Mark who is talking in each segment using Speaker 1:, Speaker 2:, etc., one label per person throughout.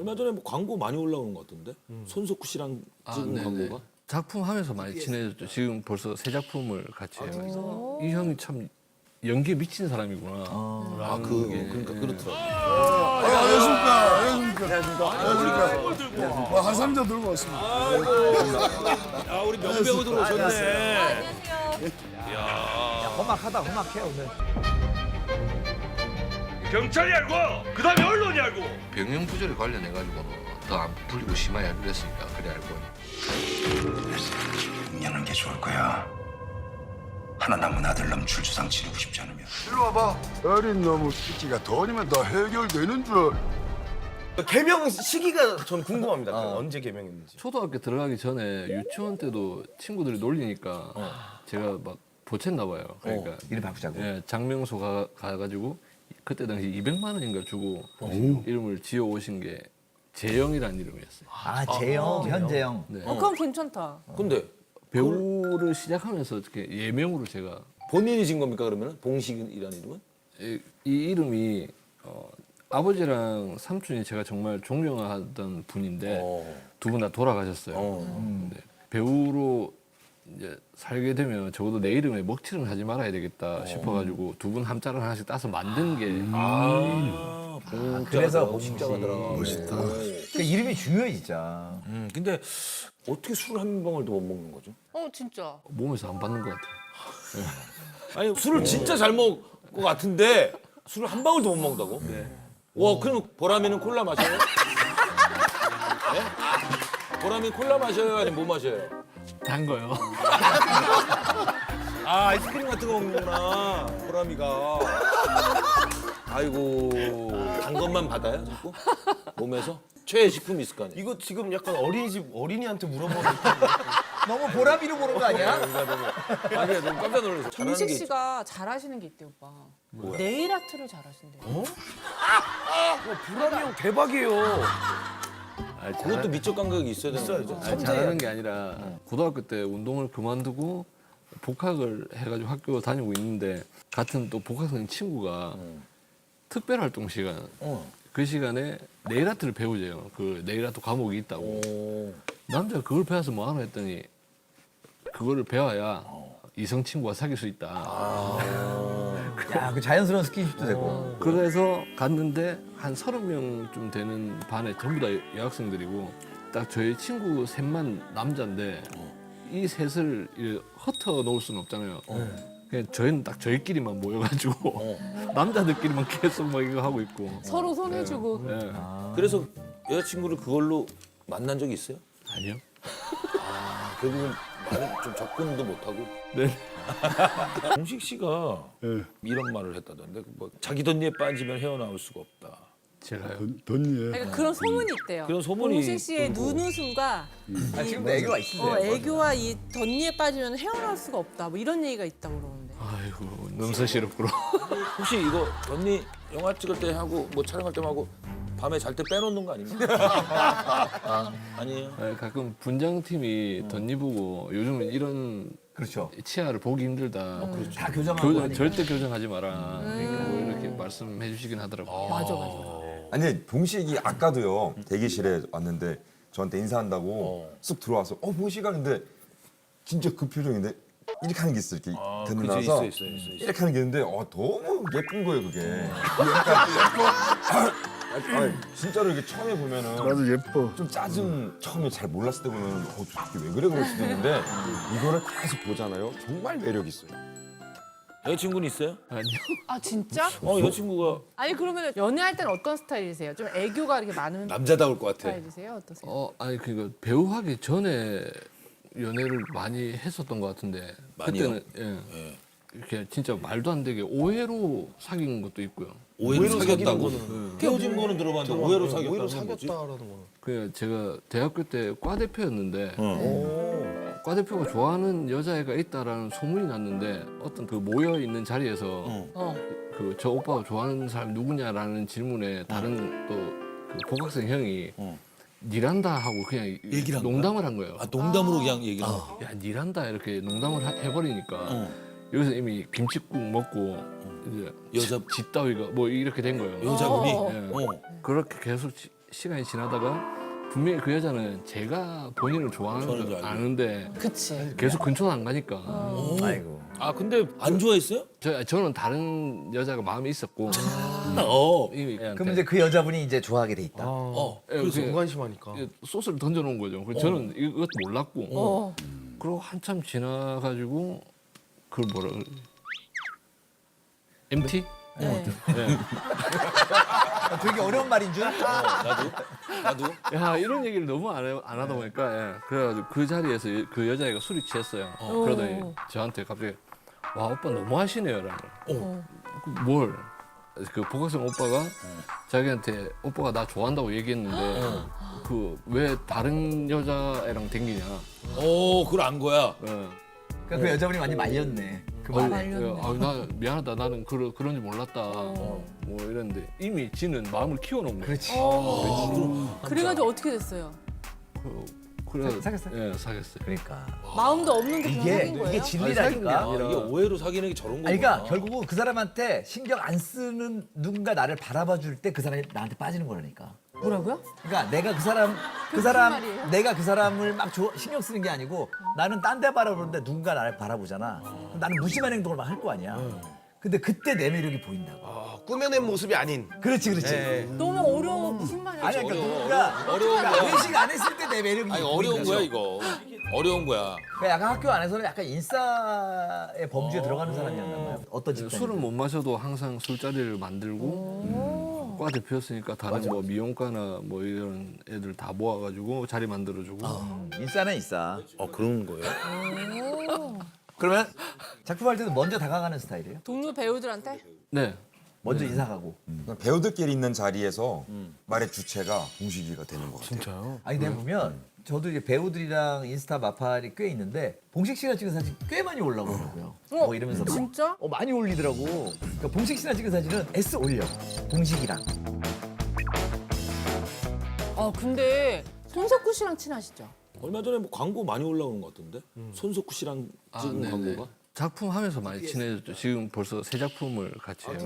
Speaker 1: 얼마 전에 뭐 광고 많이 올라오는 것 같던데? 손석구 씨랑 찍은
Speaker 2: 네네.
Speaker 1: 광고가?
Speaker 2: 작품 하면서 많이 친해졌죠. 지금 벌써 새 작품을 같이 해요. 이 형이 참 연기에 미친 사람이구나.
Speaker 1: 그러니까 그렇더라고.
Speaker 3: 안녕하십니까. 안녕하십니까. 한 3점 들고 왔습니다.
Speaker 1: 아, 우리 명배우 들어오셨네.
Speaker 4: 험악해 오늘.
Speaker 5: 경찰이 알고 그다음에 언론이 알고.
Speaker 2: 병영 부조리 관련해 가지고는 더 안 풀리고 심하게 알기로 했으니까 그래 알고.
Speaker 6: 여는 게 좋을 거야. 하나 남은 아들놈 출주상 치르고 싶지 않으면.
Speaker 3: 이리 와봐. 어린 놈의 새끼가 돈이면 다 해결되는 줄.
Speaker 4: 개명 시기가 전 궁금합니다. 언제 개명했는지.
Speaker 2: 초등학교 들어가기 전에 유치원 때도 친구들이 놀리니까 제가 막 보챘나 봐요. 그러니까
Speaker 4: 이름 바꾸자고.
Speaker 2: 예, 장명소 가가지고 그때 당시 200만 원인가 주고 이름을 지어 오신 게 재영이라는 이름이었어요.
Speaker 7: 아, 재영, 현재영.
Speaker 2: 네.
Speaker 8: 그럼 괜찮다.
Speaker 1: 근데
Speaker 2: 배우를 시작하면서 어떻게 예명으로 제가
Speaker 1: 본인이 진 겁니까 그러면? 봉식이라는 이름은?
Speaker 2: 이 이름이 아버지랑 삼촌이 제가 정말 존경하던 분인데 두 분 다 돌아가셨어요. 근데 배우로 이제 살게 되면 적어도 내 이름에 먹칠은 하지 말아야 되겠다 싶어가지고 두 분 함자를 하나씩 따서 만든 게
Speaker 7: 그래서
Speaker 1: 봉식자가 들어가.
Speaker 3: 멋있다.
Speaker 7: 그 이름이 중요해 진짜.
Speaker 1: 근데 어떻게 술을 한 방울도 못 먹는 거죠?
Speaker 8: 진짜.
Speaker 2: 몸에서 안 받는 것 같아요.
Speaker 1: 아니 술을 진짜 잘 먹을 것 같은데 술을 한 방울도 못 먹는다고? 네. 와, 그럼 보람이는 콜라 마셔요? 네? 보람이 콜라 마셔요? 아니면 뭐 마셔요?
Speaker 2: 단 거요.
Speaker 1: 아, 아이스크림 같은 거 먹는구나, 보람이가. 아이고, 단 것만 받아요, 자꾸? 몸에서? 최애 식품이 있을 거 아니에요?
Speaker 4: 이거 지금 약간 어린이집 어린이한테 물어보는
Speaker 7: 너무 보람이로 보는 거 아니야?
Speaker 1: 아, 그래, 너무 깜짝 놀라서. 잘하는
Speaker 8: 봉식
Speaker 1: 게 있죠.
Speaker 8: 씨가 잘하시는 게 있대 오빠. 네일 아트를 잘하신대요.
Speaker 4: 보람이 형 대박이에요.
Speaker 1: 그것도 미적 감각이 있어야 되는 거죠?
Speaker 2: 아니, 잘하는 게 아니라 고등학교 때 운동을 그만두고 복학을 해가지고 학교 다니고 있는데 같은 또 복학생 친구가 특별 활동 시간 그 시간에 네일 아트를 배우재요. 그 네일 아트 과목이 있다고. 남자가 그걸 배워서 뭐 하나 했더니 그거를 배워야 이성 친구와 사귈 수 있다.
Speaker 7: 야, 그 자연스러운 스킨십도 되고.
Speaker 2: 그래서 갔는데 한 30명쯤 되는 반에 전부 다 여학생들이고 딱 저희 친구 셋만 남자인데 이 셋을 이렇게 흩어 놓을 수는 없잖아요. 그냥 저희는 딱 저희끼리만 모여가지고 남자들끼리만 계속 막 이거 하고 있고.
Speaker 8: 서로 손해주고.
Speaker 2: 네.
Speaker 1: 그래서 여자친구를 그걸로 만난 적이 있어요?
Speaker 2: 아니요.
Speaker 1: 결국은 말을 좀 접근도 못하고.
Speaker 2: 네.
Speaker 1: 봉식 씨가 이런 말을 했다던데, 뭐 자기 덧니에 빠지면 헤어나올 수가 없다.
Speaker 2: 제가요.
Speaker 3: 돈이에.
Speaker 8: 그러니까 그런 소문이 있대요.
Speaker 1: 그런 소문이
Speaker 8: 봉식 씨의
Speaker 1: 돌고.
Speaker 8: 눈웃음과
Speaker 7: 아, 지금도 애교가 있으세요.
Speaker 8: 애교와 이 덧니에 빠지면 헤어나올 수가 없다. 뭐 이런 얘기가 있다고 그러는데.
Speaker 2: 아이고 넘사시럽구나.
Speaker 1: 혹시 이거 덧니 영화 찍을 때 하고 뭐 촬영할 때만 하고 밤에 잘 때 빼놓는 거 아닙니까? 아니에요.
Speaker 2: 네, 가끔 분장팀이 덧입고 요즘은 이런
Speaker 7: 그렇죠.
Speaker 2: 치아를 보기 힘들다.
Speaker 7: 다 교정하고 하니까.
Speaker 2: 절대 교정하지 마라. 뭐 이렇게 말씀해 주시긴 하더라고요.
Speaker 8: 맞아.
Speaker 9: 아니 봉식이 아까도요 대기실에 왔는데 저한테 인사한다고 쑥 들어와서 봉식아 근데 진짜 그 표정인데 이렇게 하는 게 있어 이렇게 듣는
Speaker 1: 그지,
Speaker 9: 나서
Speaker 1: 있어.
Speaker 9: 이렇게 하는 게 있는데 너무 예쁜 거예요 그게 약간 아니, 진짜로 이게 처음에 보면은
Speaker 3: 나도 예뻐.
Speaker 9: 좀 짜증 처음에 잘 몰랐을 때 보면 저게 왜 그래 그럴 수도 있는데 이거를 계속 보잖아요 정말 매력 있어요.
Speaker 1: 여자친구는 있어요?
Speaker 2: 아니요.
Speaker 8: 아 진짜?
Speaker 1: 여자친구가
Speaker 8: 아니 그러면 연애할 때는 어떤 스타일이세요? 좀 애교가 이렇게 많은
Speaker 1: 남자다울 것 같아.
Speaker 8: 스타일이세요? 어떠세요?
Speaker 2: 아니 그니까 배우 하기 전에 연애를 많이 했었던 것 같은데
Speaker 1: 많이요?
Speaker 2: 그때는 이렇게 진짜 말도 안 되게 오해로 사귄 것도 있고요.
Speaker 1: 오해로 사귀었다고?
Speaker 4: 거는
Speaker 1: 헤어진 거는 들어봤는데 오해로 사귀었다는
Speaker 4: 오히려
Speaker 1: 건 뭐지?
Speaker 4: 사귀었다라는 거는.
Speaker 2: 그 제가 대학교 때 과 대표였는데 과 대표가 좋아하는 여자애가 있다라는 소문이 났는데 어떤 그 모여 있는 자리에서 그 저 오빠가 좋아하는 사람 누구냐라는 질문에 다른 또 그 복학생 형이 니란다 하고 그냥
Speaker 1: 얘기를 한
Speaker 2: 농담을 한 거예요.
Speaker 1: 아, 농담으로 그냥 얘기를 한 거야?
Speaker 2: 야 니란다 이렇게 농담을 해버리니까 여기서 이미 김치국 먹고 이제
Speaker 1: 여자-
Speaker 2: 집 따위가 뭐 이렇게 된 거예요.
Speaker 1: 여자분이?
Speaker 2: 예. 그렇게 계속 시간이 지나다가 분명히 그 여자는 제가 본인을 좋아하는
Speaker 1: 좋아하는
Speaker 2: 걸
Speaker 1: 줄 알고.
Speaker 2: 아는데
Speaker 8: 그치.
Speaker 2: 계속 근처는 안 가니까
Speaker 7: 아이고.
Speaker 1: 아 근데 안 좋아했어요?
Speaker 2: 저는 다른 여자가 마음이 있었고 이미
Speaker 7: 그럼 이제 그 여자분이 이제 좋아하게 돼 있다.
Speaker 4: 그래서
Speaker 2: 그-
Speaker 4: 무관심하니까.
Speaker 2: 소스를 던져놓은 거죠. 그래서 저는 이것도 몰랐고
Speaker 8: 어.
Speaker 2: 그리고 한참 지나가지고 그걸 뭐라 그래? MT?
Speaker 8: 네.
Speaker 7: 되게 어려운 말인 줄.
Speaker 1: 나도.
Speaker 2: 야 이런 얘기를 너무 안 하다 보니까 예. 그래가지고 그 자리에서 그 여자애가 술이 취했어요. 그러더니 저한테 갑자기 와 오빠 너무 하시네요라는 뭘? 그 복학생 오빠가 자기한테 오빠가 나 좋아한다고 얘기했는데 그 왜 다른 여자애랑 댕기냐?
Speaker 1: 그걸 안 거야.
Speaker 2: 예.
Speaker 7: 그러니까 그 여자분이 많이 말렸네. 그
Speaker 2: 아니,
Speaker 7: 말에.
Speaker 8: 말렸네.
Speaker 2: 나 미안하다 나는 그런지 몰랐다 뭐 이랬는데 이미 지는 마음을 키워놓은 거야.
Speaker 7: 그렇지.
Speaker 8: 그래가지고 어떻게 됐어요?
Speaker 2: 그래
Speaker 7: 사귀었어요?
Speaker 2: 예 사귀었어요.
Speaker 7: 그러니까
Speaker 8: 마음도 없는데 그냥
Speaker 7: 이게
Speaker 8: 사귄 거예요?
Speaker 7: 이게 진리라니까.
Speaker 1: 아, 이게 오해로 사귀는 게 저런 거구나.
Speaker 7: 아니, 그러니까 결국은 그 사람한테 신경 안 쓰는 누군가 나를 바라봐 줄 때 그 사람이 나한테 빠지는 거라니까.
Speaker 8: 뭐라고요?
Speaker 7: 그러니까 내가
Speaker 8: 무슨 말이에요?
Speaker 7: 내가 그 사람을 막 신경 쓰는 게 아니고 나는 딴 데 바라보는데 누군가 나를 바라보잖아. 그럼 나는 무심한 행동을 막 할 거 아니야. 근데 그때 내 매력이 보인다고.
Speaker 4: 꾸며낸 모습이 아닌.
Speaker 7: 그렇지, 그렇지.
Speaker 4: 네.
Speaker 8: 너무 어려워. 무슨 말이야?
Speaker 7: 아니, 그러니까 누군가
Speaker 1: 어려운 거야.
Speaker 7: 회식 안 했을 때 내 매력이
Speaker 1: 아니 어려운
Speaker 7: 보인다고.
Speaker 1: 거야 이거. 어려운 거야.
Speaker 7: 그러니까 약간 학교 안에서는 약간 인싸의 범주에 들어가는 사람이었나 봐요. 어떤 집단?
Speaker 2: 술을 못 마셔도 항상 술자리를 만들고 과 대표였으니까 다른 뭐 미용과나 뭐 이런 애들 다 모아가지고 자리 만들어주고
Speaker 7: 인싸는 인싸.
Speaker 1: 그런 거예요?
Speaker 7: 그러면 작품할 때도 먼저 다가가는 스타일이에요?
Speaker 8: 동료 배우들한테?
Speaker 2: 네.
Speaker 7: 먼저 인사하고.
Speaker 9: 배우들끼리 있는 자리에서 말의 주체가 봉식이가 되는 것 같아요.
Speaker 7: 아니 내가 보면 저도 이제 배우들이랑 인스타 마팔이 꽤 있는데 봉식 씨가 찍은 사진 꽤 많이 올라오더라고요. 뭐 이러면서 막.
Speaker 8: 진짜?
Speaker 7: 많이 올리더라고. 그러니까 봉식 씨랑 찍은 사진은 S 올려. 봉식이랑.
Speaker 8: 근데 손석구 씨랑 친하시죠?
Speaker 1: 얼마 전에 뭐 광고 많이 올라오는 것 같던데. 손석구 씨랑 찍은
Speaker 2: 네네.
Speaker 1: 광고가.
Speaker 2: 작품 하면서 많이 친해졌죠. 지금 벌써 세 작품을 같이 해요.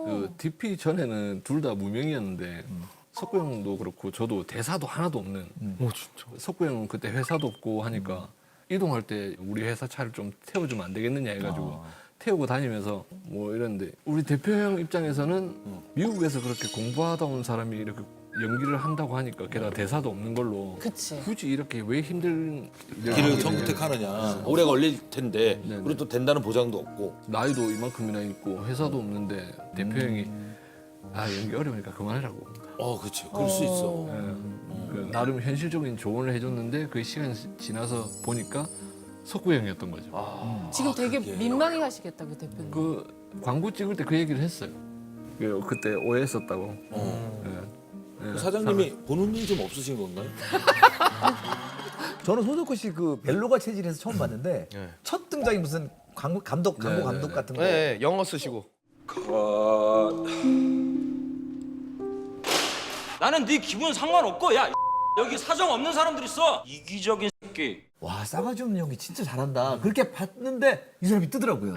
Speaker 2: 그 DP 전에는 둘 다 무명이었는데 석구 형도 그렇고 저도 대사도 하나도 없는. 진짜. 석구 형은 그때 회사도 없고 하니까 이동할 때 우리 회사 차를 좀 태워주면 안 되겠느냐 해가지고 태우고 다니면서 뭐 이랬는데 우리 대표 형 입장에서는 미국에서 그렇게 공부하다 온 사람이 이렇게 연기를 한다고 하니까 게다가 대사도 없는 걸로
Speaker 8: 그치.
Speaker 2: 굳이 이렇게 왜 힘든
Speaker 1: 길을 선택하느냐. 오래 걸릴 텐데 그리고 또 된다는 보장도 없고.
Speaker 2: 나이도 이만큼이나 있고 회사도 없는데 대표 형이 아 연기 어려우니까 그만하라고
Speaker 1: 그렇지. 그럴 수 있어.
Speaker 2: 그 나름 현실적인 조언을 해줬는데 그 시간이 지나서 보니까 석구 형이었던 거죠.
Speaker 8: 지금 되게 민망해 하시겠다, 그 대표님.
Speaker 2: 그 광고 찍을 때 그 얘기를 했어요. 그때 오해했었다고. 네,
Speaker 1: 사장님이 보는 눈이 좀 없으신 건가요?
Speaker 7: 저는 손석구 씨 그 벨로가 체질에서 처음 봤는데 첫 등장이 무슨 광고 감독 같은 거.
Speaker 4: 네, 영어 쓰시고.
Speaker 5: 나는 네 기분 상관없고 야 여기 사정 없는 사람들 있어 이기적인 새끼.
Speaker 7: 와 싸가지 없는 연기 진짜 잘한다. 그렇게 봤는데 이 사람이 뜨더라고요.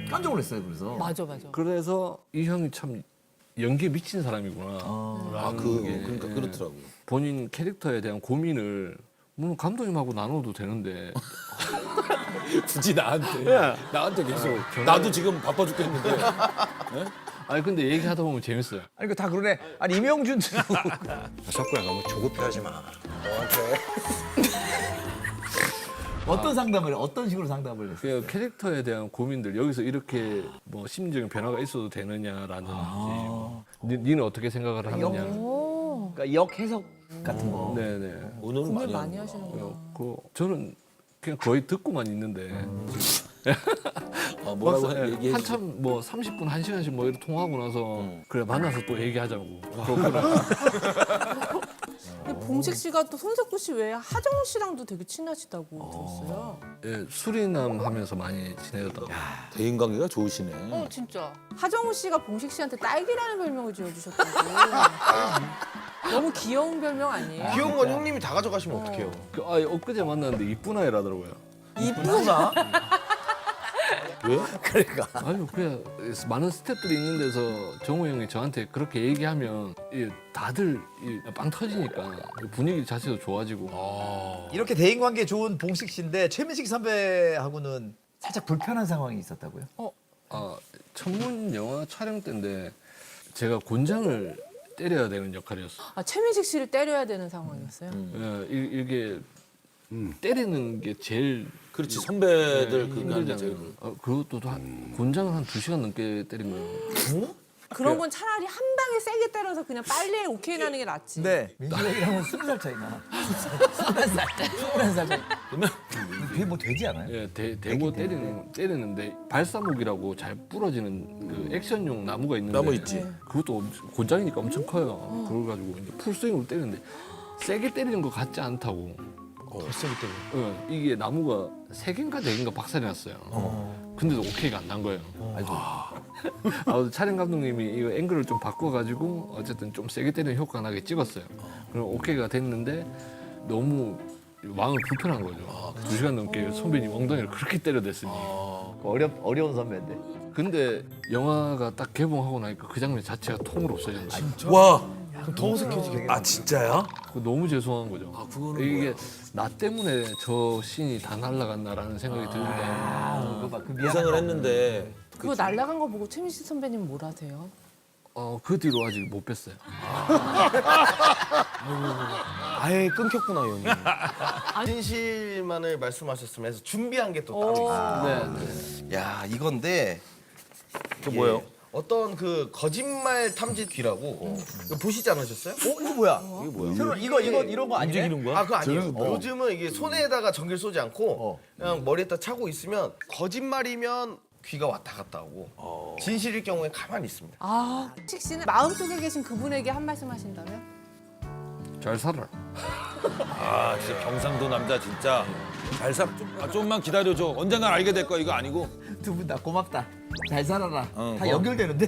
Speaker 7: 깜짝 놀랐어요. 그래서.
Speaker 8: 맞아.
Speaker 2: 그래서 이 형이 참 연기에 미친 사람이구나.
Speaker 1: 그러니까 그렇더라고.
Speaker 2: 본인 캐릭터에 대한 고민을 물론 감독님하고 나눠도 되는데
Speaker 1: 굳이 나한테 계속. 나도 지금 바빠 죽겠는데.
Speaker 2: 아니 근데 얘기하다 보면 재밌어요.
Speaker 7: 아니 그 다 그러네. 아니 이명준
Speaker 6: 석구야 너무 조급해하지 마.
Speaker 7: 어떤 식으로 상담을 했어요?
Speaker 2: 그 캐릭터에 대한 고민들 여기서 이렇게 뭐 심리적인 변화가 있어도 되느냐라든지 니는 어떻게 생각을 하느냐.
Speaker 7: 그러니까 역 해석 같은 거.
Speaker 2: 네네.
Speaker 1: 오늘
Speaker 8: 고민
Speaker 1: 많이
Speaker 8: 많이
Speaker 1: 하는
Speaker 8: 하시는구나.
Speaker 2: 저는 그냥 거의 듣고만 있는데
Speaker 1: 뭐라고
Speaker 2: 막상,
Speaker 1: 얘기해.
Speaker 2: 한참 뭐 30분 1시간씩 뭐 이렇게 통화하고 나서 그래 만나서 또 얘기하자고. 그렇구나.
Speaker 8: 근데 봉식 씨가 또 손석구 씨 외에 하정우 씨랑도 되게 친하시다고 들었어요.
Speaker 2: 예, 수리남 하면서 많이 지내던.
Speaker 1: 대인 관계가 좋으시네.
Speaker 8: 진짜. 하정우 씨가 봉식 씨한테 딸기라는 별명을 지어주셨다고. 너무 귀여운 별명 아니에요?
Speaker 4: 귀여운 건 형님이 다 가져가시면 어떡해요?
Speaker 2: 엊그제 만났는데 이쁜 아이라더라고요.
Speaker 8: 이쁘나?
Speaker 7: 그러니까.
Speaker 2: 아유 그냥 많은 스태프들이 있는 데서 정우 형이 저한테 그렇게 얘기하면 다들 빵 터지니까 분위기 자체도 좋아지고.
Speaker 7: 이렇게 대인 관계 좋은 봉식 씨인데 최민식 선배하고는 살짝 불편한 상황이 있었다고요?
Speaker 2: 천문 영화 촬영 때인데 제가 곤장을 때려야 되는 역할이었어.
Speaker 8: 아, 최민식 씨를 때려야 되는 상황이었어요?
Speaker 2: 이게 때리는 게 제일
Speaker 1: 그렇지 선배들 그거 하는데
Speaker 2: 힘들잖아요. 그것도 곤장을 한 2시간 넘게 때린 거예요.
Speaker 8: 그런 건 차라리 한 방에 세게 때려서 그냥 빨리 오케이 나는 게 낫지.
Speaker 7: 네. 민식 형이랑은 20살 차이나. 21살 차이. 그러면 그게 뭐 되지 않아요?
Speaker 2: 예, 대고 때리는데 발사목이라고 잘 부러지는 그 액션용 나무가 있는데
Speaker 1: 나무 있지.
Speaker 2: 그것도 곤장이니까 엄청 커요. 그래가지고 이제 풀스윙으로 때리는데 세게 때리는 것 같지 않다고.
Speaker 4: 세게 때려.
Speaker 2: 이게 나무가 3개인가 4개인가 박살이 났어요. 근데도 오케이가 안 난 거예요. 촬영 감독님이 이거 앵글을 좀 바꿔가지고 어쨌든 좀 세게 때리는 효과가 나게 찍었어요. 그럼 오케이가 됐는데 너무 마음이 불편한 거죠. 2시간 넘게 선배님 엉덩이를 그렇게 때려댔으니.
Speaker 7: 어려운 선배인데.
Speaker 2: 근데 영화가 딱 개봉하고 나니까 그 장면 자체가 통으로 없어졌어요.
Speaker 1: 와.
Speaker 4: 그럼 더 어색해지겠다.
Speaker 1: 아 진짜야?
Speaker 2: 그거 너무 죄송한 거죠.
Speaker 1: 그거는
Speaker 2: 이게 나 때문에 저 씬이 다 날아갔나라는 생각이 들니까
Speaker 7: 그거 봐. 그
Speaker 1: 예상을 했는데
Speaker 8: 그거 날아간 거 보고 최민식 선배님 뭘 하세요?
Speaker 2: 그 뒤로 아직 못 뺐어요.
Speaker 4: 아예 끊겼구나 이 형님. 진실만을 말씀하셨으면서 준비한 게 또 따로 있어요.
Speaker 2: 네.
Speaker 4: 야 이건데
Speaker 1: 그 뭐예요?
Speaker 4: 어떤 그 거짓말 탐지 귀라고 이거 보시지 않으셨어요?
Speaker 7: 이거 뭐야? 새로운 이거 이런 거 아니네?
Speaker 1: 움직이는 거야?
Speaker 4: 아 그거 아니에요. 요즘은 이게 손에다가 전기를 쏘지 않고 그냥 머리에다 차고 있으면 거짓말이면 귀가 왔다 갔다 하고 진실일 경우에 가만히 있습니다.
Speaker 8: 아, 식 씨는 마음속에 계신 그분에게 한 말씀 하신다면?
Speaker 2: 잘 살아라.
Speaker 1: 아 진짜 경상도 남자 진짜 잘 살. 좀만 기다려줘. 언젠간 알게 될 거야 이거 아니고.
Speaker 7: 두 분 다 고맙다. 잘 살아라.
Speaker 1: 어,
Speaker 7: 다 연결되는데?